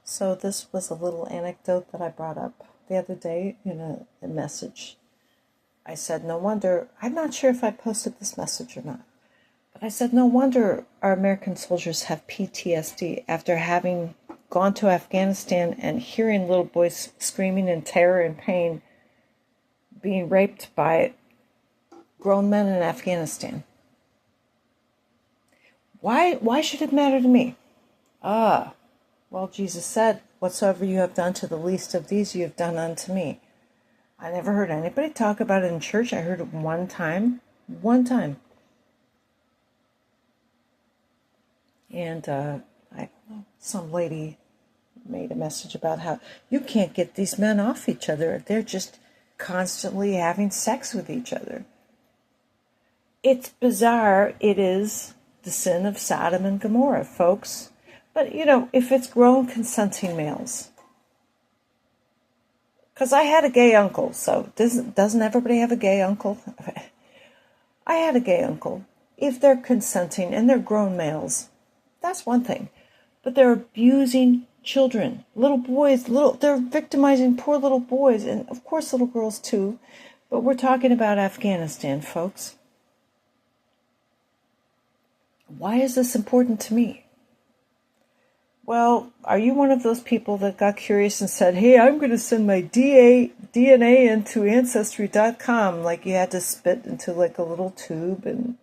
So this was a little anecdote that I brought up the other day in a message. I said, no wonder, I'm not sure if I posted this message or not, but I said, no wonder our American soldiers have PTSD after having gone to Afghanistan and hearing little boys screaming in terror and pain, being raped by grown men in Afghanistan. Why should it matter to me? Well, Jesus said, whatsoever you have done to the least of these, you have done unto me. I never heard anybody talk about it in church. I heard it one time. And I don't know, some lady made a message about how you can't get these men off each other. They're just constantly having sex with each other. It's bizarre. It is the sin of Sodom and Gomorrah, folks. But, if it's grown consenting males. Because I had a gay uncle, so doesn't everybody have a gay uncle? I had a gay uncle. If they're consenting and they're grown males, that's one thing. But they're abusing children, little boys, they're victimizing poor little boys, and of course little girls too. But we're talking about Afghanistan, folks. Why is this important to me? Well, are you one of those people that got curious and said, hey, I'm going to send my DNA into Ancestry.com, like you had to spit into like a little tube and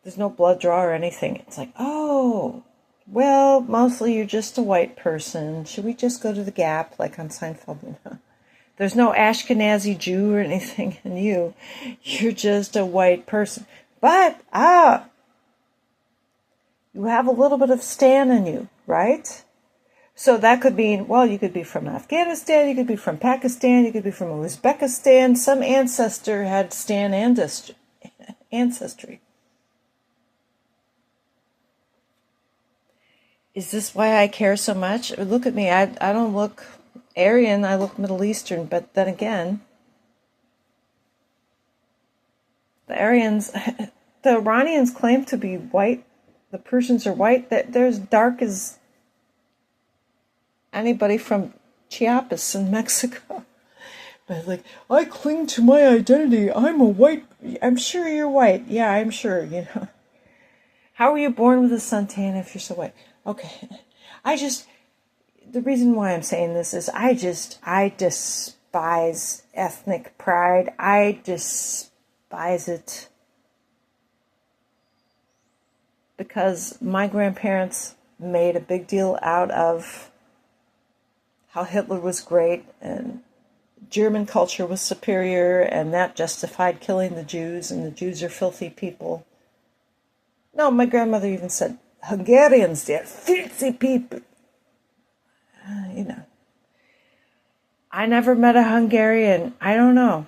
there's no blood draw or anything. It's like, oh, well, mostly you're just a white person. Should we just go to the Gap like on Seinfeld? There's no Ashkenazi Jew or anything in you. You're just a white person. But, you have a little bit of Stan in you, right? So that could mean, well, you could be from Afghanistan, you could be from Pakistan, you could be from Uzbekistan. Some ancestor had Stan ancestry. Is this why I care so much? Look at me, I don't look Aryan, I look Middle Eastern, but then again, the Aryans, the Iranians claim to be white. The Persians are white. They're as dark as anybody from Chiapas in Mexico. But like, I cling to my identity. I'm a white. I'm sure you're white. Yeah, I'm sure, How were you born with a suntan if you're so white? Okay. The reason why I'm saying this is I despise ethnic pride. I despise it. Because my grandparents made a big deal out of how Hitler was great and German culture was superior and that justified killing the Jews and the Jews are filthy people. No, my grandmother even said, Hungarians, they're filthy people. I never met a Hungarian. I don't know.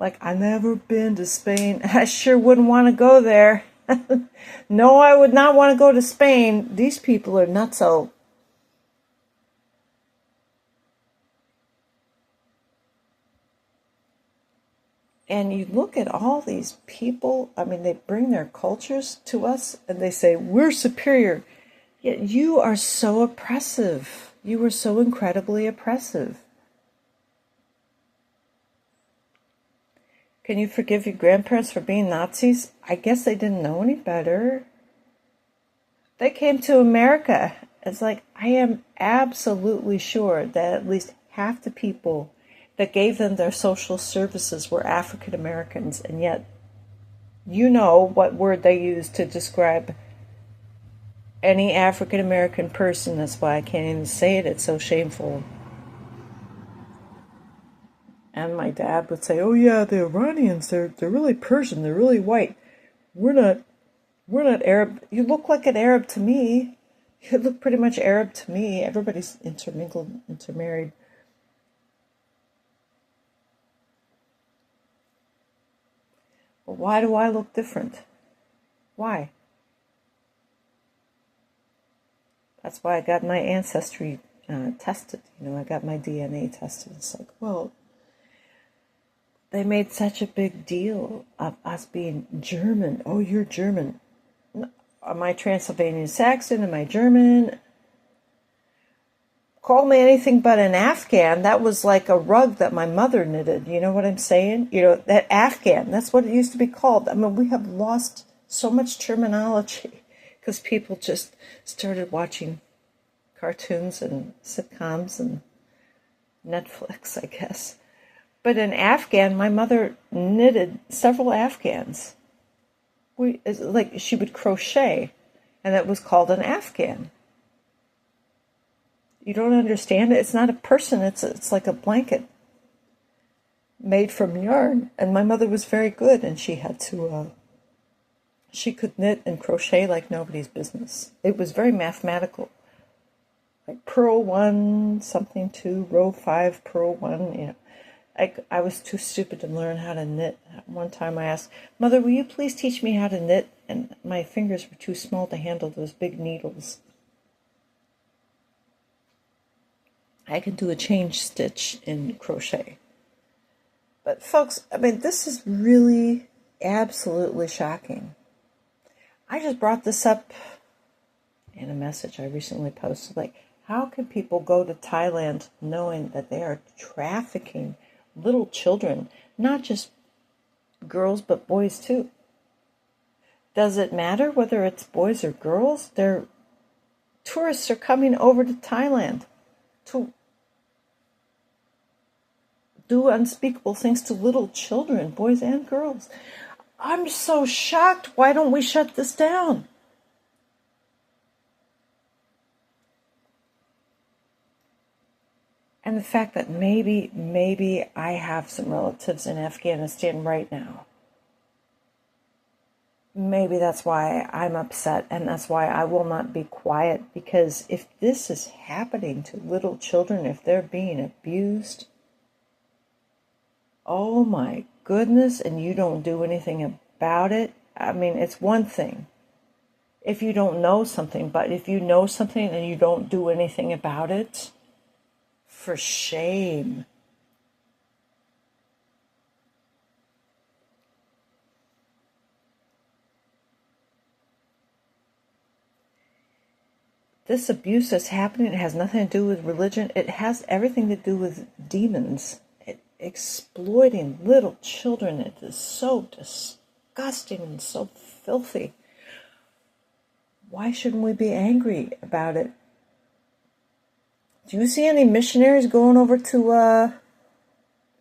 Like, I've never been to Spain. I sure wouldn't want to go there. No, I would not want to go to Spain. These people are nutso. And you look at all these people, they bring their cultures to us and they say, we're superior. Yet you are so oppressive. You are so incredibly oppressive. Can you forgive your grandparents for being Nazis? I guess they didn't know any better. They came to America. It's like, I am absolutely sure that at least half the people that gave them their social services were African Americans, and yet you know what word they used to describe any African American person. That's why I can't even say it. It's so shameful. And my dad would say, oh yeah, the Iranians, they're really Persian, they're really white. We're not Arab. You look like an Arab to me. You look pretty much Arab to me. Everybody's intermingled, intermarried. But why do I look different? Why? That's why I got my ancestry tested. I got my DNA tested. It's like, well, they made such a big deal of us being German. Oh, you're German. Am I Transylvanian Saxon? Am I German? Call me anything but an Afghan. That was like a rug that my mother knitted. You know what I'm saying? You know, that Afghan, that's what it used to be called. I mean, we have lost so much terminology because people just started watching cartoons and sitcoms and Netflix, I guess. But an Afghan, my mother knitted several Afghans. Like she would crochet, and that was called an Afghan. You don't understand it? It's not a person, it's like a blanket made from yarn. And my mother was very good, and she had to, she could knit and crochet like nobody's business. It was very mathematical. Like purl 1, something 2, row 5, purl 1, you know. I was too stupid to learn how to knit. One time I asked, Mother, will you please teach me how to knit? And my fingers were too small to handle those big needles. I can do a change stitch in crochet. But folks, I mean, this is really absolutely shocking. I just brought this up in a message I recently posted. Like, how can people go to Thailand knowing that they are trafficking little children, not just girls, but boys too? Does it matter whether it's boys or girls? Tourists are coming over to Thailand to do unspeakable things to little children, boys and girls. I'm so shocked. Why don't we shut this down? And the fact that maybe I have some relatives in Afghanistan right now. Maybe that's why I'm upset, and that's why I will not be quiet, because if this is happening to little children, if they're being abused, oh my goodness, and you don't do anything about it. I mean, it's one thing if you don't know something, but if you know something and you don't do anything about it, for shame. This abuse that's happening, it has nothing to do with religion. It has everything to do with demons. Exploiting little children. It is so disgusting and so filthy. Why shouldn't we be angry about it? Do you see any missionaries going over to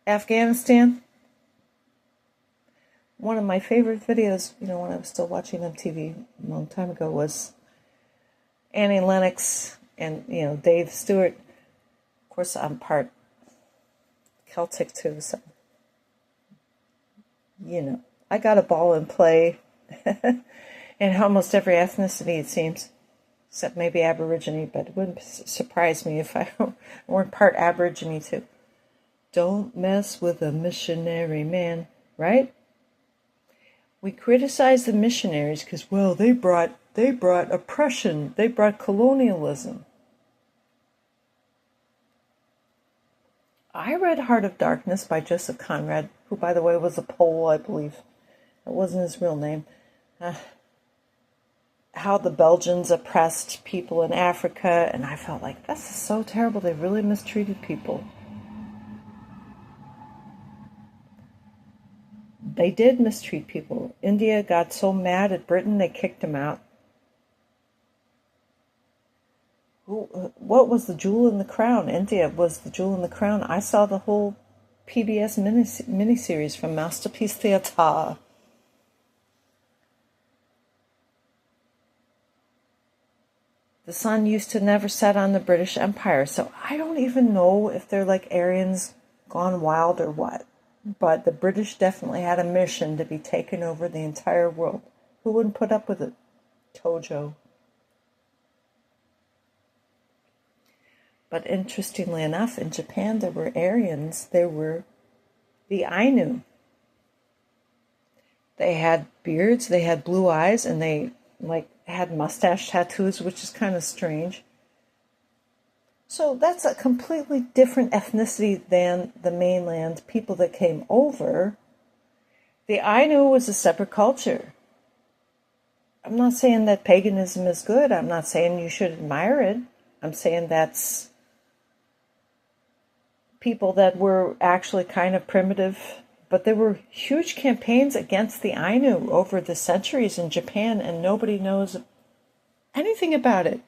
Afghanistan? One of my favorite videos, you know, when I was still watching MTV a long time ago, was Annie Lennox and, you know, Dave Stewart. Of course, I'm part Celtic too, so, you know, I got a ball in play in almost every ethnicity, it seems, except maybe Aborigine, but it wouldn't surprise me if I weren't part Aborigine too. Don't mess with a missionary man, right? We criticize the missionaries because, well, they brought oppression, they brought colonialism. I read Heart of Darkness by Joseph Conrad, who, by the way, was a Pole, I believe. That wasn't his real name. How the Belgians oppressed people in Africa, and I felt like, that's so terrible. They really mistreated people. They did mistreat people. India got so mad at Britain, they kicked them out. What was the jewel in the crown? India was the jewel in the crown. I saw the whole PBS miniseries from Masterpiece Theatre. The sun used to never set on the British Empire, so I don't even know if they're like Aryans gone wild or what. But the British definitely had a mission to be taking over the entire world. Who wouldn't put up with it? Tojo. But interestingly enough, in Japan there were Aryans. There were the Ainu. They had beards, they had blue eyes, and they had mustache tattoos, which is kind of strange. So that's a completely different ethnicity than the mainland people that came over. The Ainu was a separate culture. I'm not saying that paganism is good. I'm not saying you should admire it. I'm saying that's people that were actually kind of primitive. But there were huge campaigns against the Ainu over the centuries in Japan, and nobody knows anything about it.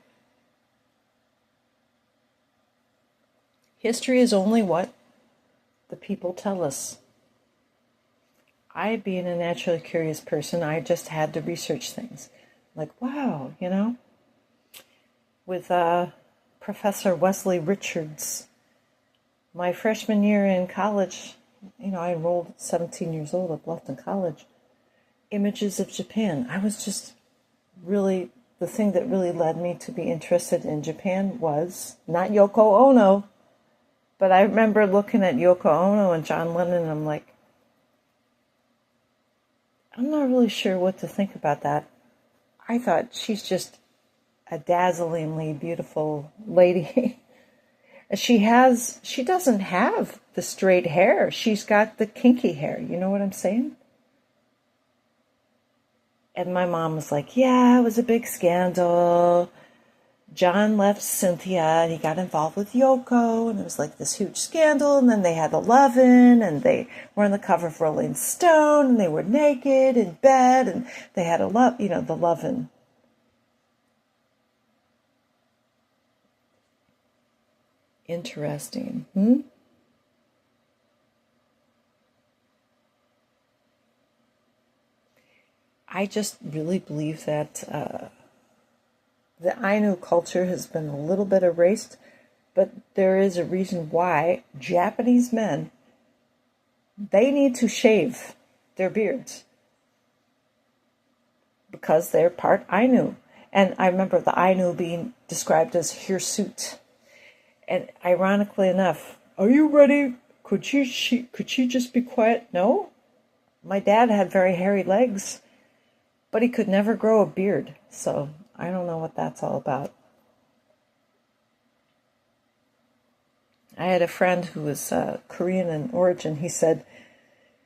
History is only what the people tell us. I, being a naturally curious person, I just had to research things. Like, wow, with Professor Wesley Richards, my freshman year in college, I enrolled at 17 years old at Bluffton College. Images of Japan. I was just really, the thing that really led me to be interested in Japan was not Yoko Ono, but I remember looking at Yoko Ono and John Lennon, and I'm like, I'm not really sure what to think about that. I thought she's just a dazzlingly beautiful lady. She doesn't have the straight hair. She's got the kinky hair. You know what I'm saying? And my mom was like, yeah, it was a big scandal. John left Cynthia and he got involved with Yoko, and it was like this huge scandal. And then they had 11, and they were on the cover of Rolling Stone, and they were naked in bed, and they had the lovin'. Interesting. I just really believe that the Ainu culture has been a little bit erased, but there is a reason why Japanese men, they need to shave their beards because they're part Ainu. And I remember the Ainu being described as hirsute. And ironically enough, are you ready? Could she just be quiet? No. My dad had very hairy legs, but he could never grow a beard. So I don't know what that's all about. I had a friend who was Korean in origin. He said,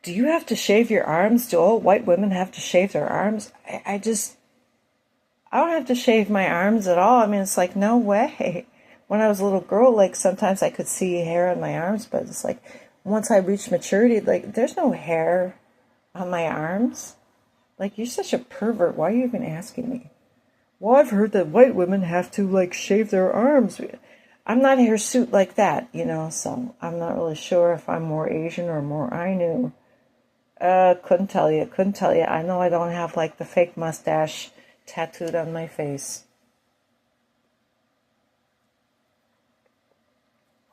do you have to shave your arms? Do all white women have to shave their arms? I don't have to shave my arms at all. I mean, it's like, no way. When I was a little girl, like sometimes I could see hair on my arms, but it's like once I reached maturity, like there's no hair on my arms. Like, you're such a pervert. Why are you even asking me? Well, I've heard that white women have to like shave their arms. I'm not hirsute like that, so I'm not really sure if I'm more Asian or more Ainu. Couldn't tell you. I know I don't have like the fake mustache tattooed on my face.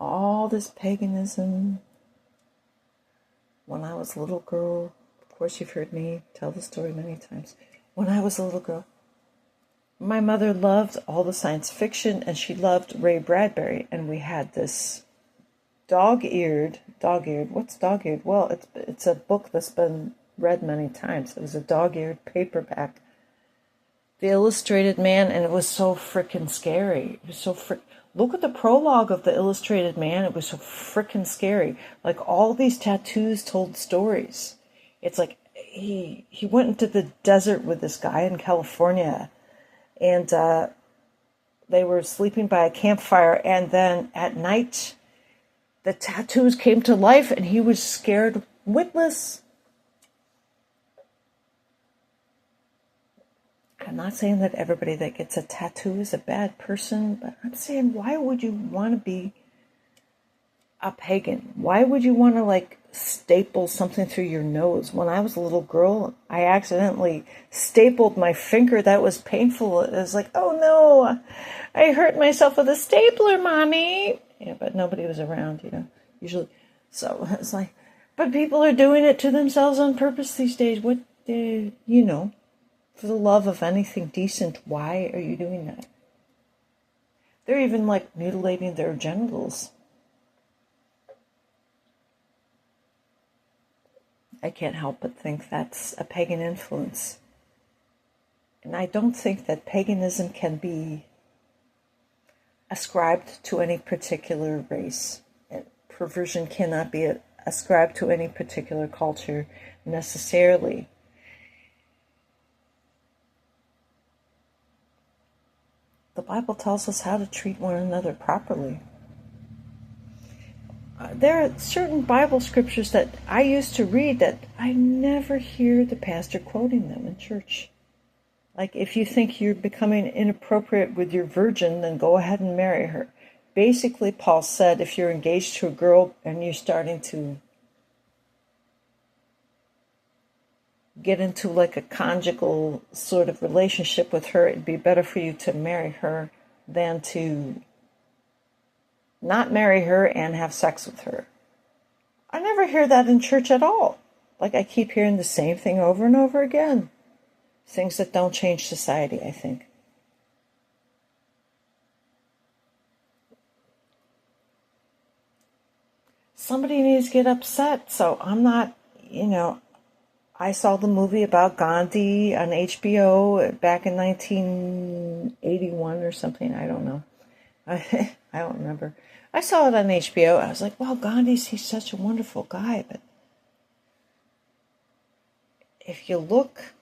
All this paganism. When I was a little girl, of course you've heard me tell the story many times. When I was a little girl, my mother loved all the science fiction, and she loved Ray Bradbury, and we had this dog-eared, what's dog-eared? Well, it's a book that's been read many times. It was a dog-eared paperback. The Illustrated Man, and it was so freaking scary. It was so Look at the prologue of The Illustrated Man. It was so freaking scary. Like, all these tattoos told stories. It's like he went into the desert with this guy in California, and they were sleeping by a campfire, and then at night the tattoos came to life, and he was scared witless. I'm not saying that everybody that gets a tattoo is a bad person, but I'm saying, why would you want to be a pagan? Why would you want to like staple something through your nose? When I was a little girl, I accidentally stapled my finger. That was painful. It was like, oh no, I hurt myself with a stapler, Mommy. Yeah, but nobody was around, usually. So it's like, but people are doing it to themselves on purpose these days. What, for the love of anything decent, why are you doing that? They're even like mutilating their genitals. I can't help but think that's a pagan influence. And I don't think that paganism can be ascribed to any particular race. Perversion cannot be ascribed to any particular culture necessarily. The Bible tells us how to treat one another properly. There are certain Bible scriptures that I used to read that I never hear the pastor quoting them in church. Like, if you think you're becoming inappropriate with your virgin, then go ahead and marry her. Basically, Paul said if you're engaged to a girl and you're starting to get into like a conjugal sort of relationship with her, it'd be better for you to marry her than to not marry her and have sex with her. I never hear that in church at all. Like, I keep hearing the same thing over and over again. Things that don't change society, I think. Somebody needs to get upset, so I'm not, I saw the movie about Gandhi on HBO back in 1981 or something. I don't know. I don't remember. I saw it on HBO. I was like, wow, he's such a wonderful guy. But if you look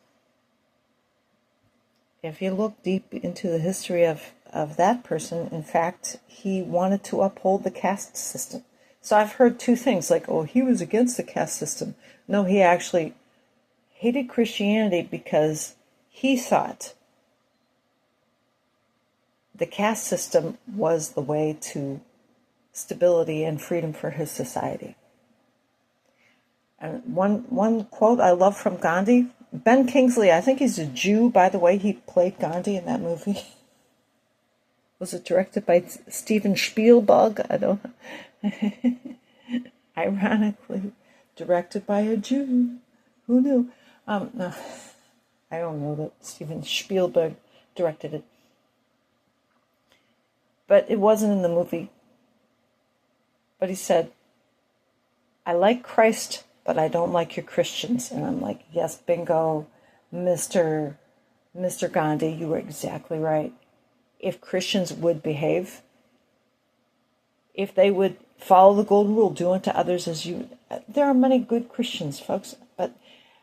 deep into the history of that person, in fact, he wanted to uphold the caste system. So I've heard two things, like, oh, he was against the caste system. No, he actually hated Christianity because he thought the caste system was the way to stability and freedom for his society. And one quote I love from Gandhi, Ben Kingsley, I think he's a Jew, by the way, he played Gandhi in that movie. Was it directed by Steven Spielberg? I don't know. Ironically, directed by a Jew. Who knew? No, I don't know that Steven Spielberg directed it. But it wasn't in the movie. But he said, I like Christ, but I don't like your Christians. And I'm like, yes, bingo, Mr. Gandhi, you were exactly right. If Christians would behave, if they would follow the golden rule, do unto others as you... There are many good Christians, folks, but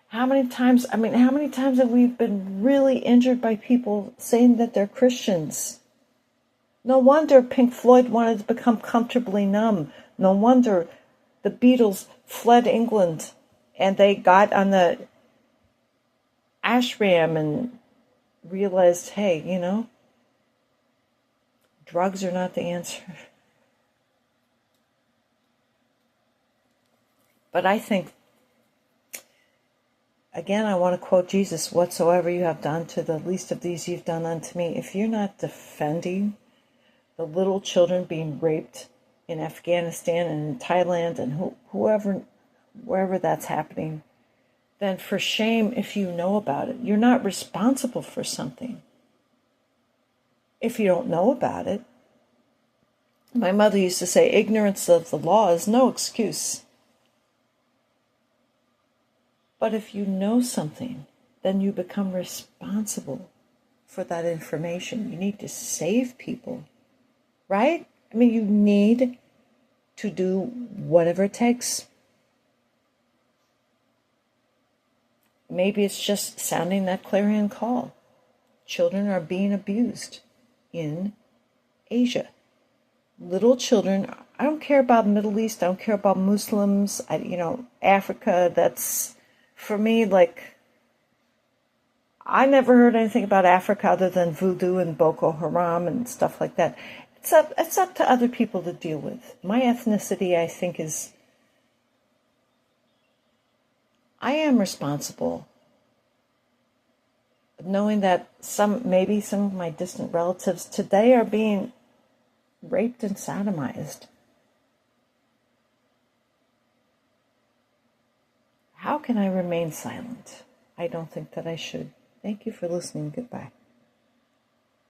how many times have we been really injured by people saying that they're Christians? No wonder Pink Floyd wanted to become comfortably numb. No wonder the Beatles fled England and they got on the ashram and realized, hey, drugs are not the answer. But I think, again, I want to quote Jesus, whatsoever you have done to the least of these you've done unto me. If you're not defending the little children being raped in Afghanistan and in Thailand and wherever that's happening, then for shame if you know about it. You're not responsible for something if you don't know about it. My mother used to say, ignorance of the law is no excuse. But if you know something, then you become responsible for that information. You need to save people, right? I mean, you need to do whatever it takes. Maybe it's just sounding that clarion call. Children are being abused in Asia. Little children, I don't care about Middle East, I don't care about Muslims, Africa, that's, for me, like, I never heard anything about Africa other than voodoo and Boko Haram and stuff like that. It's up to other people to deal with. My ethnicity, I think, I am responsible. Knowing that maybe some of my distant relatives today are being raped and sodomized. How can I remain silent? I don't think that I should. Thank you for listening. Goodbye.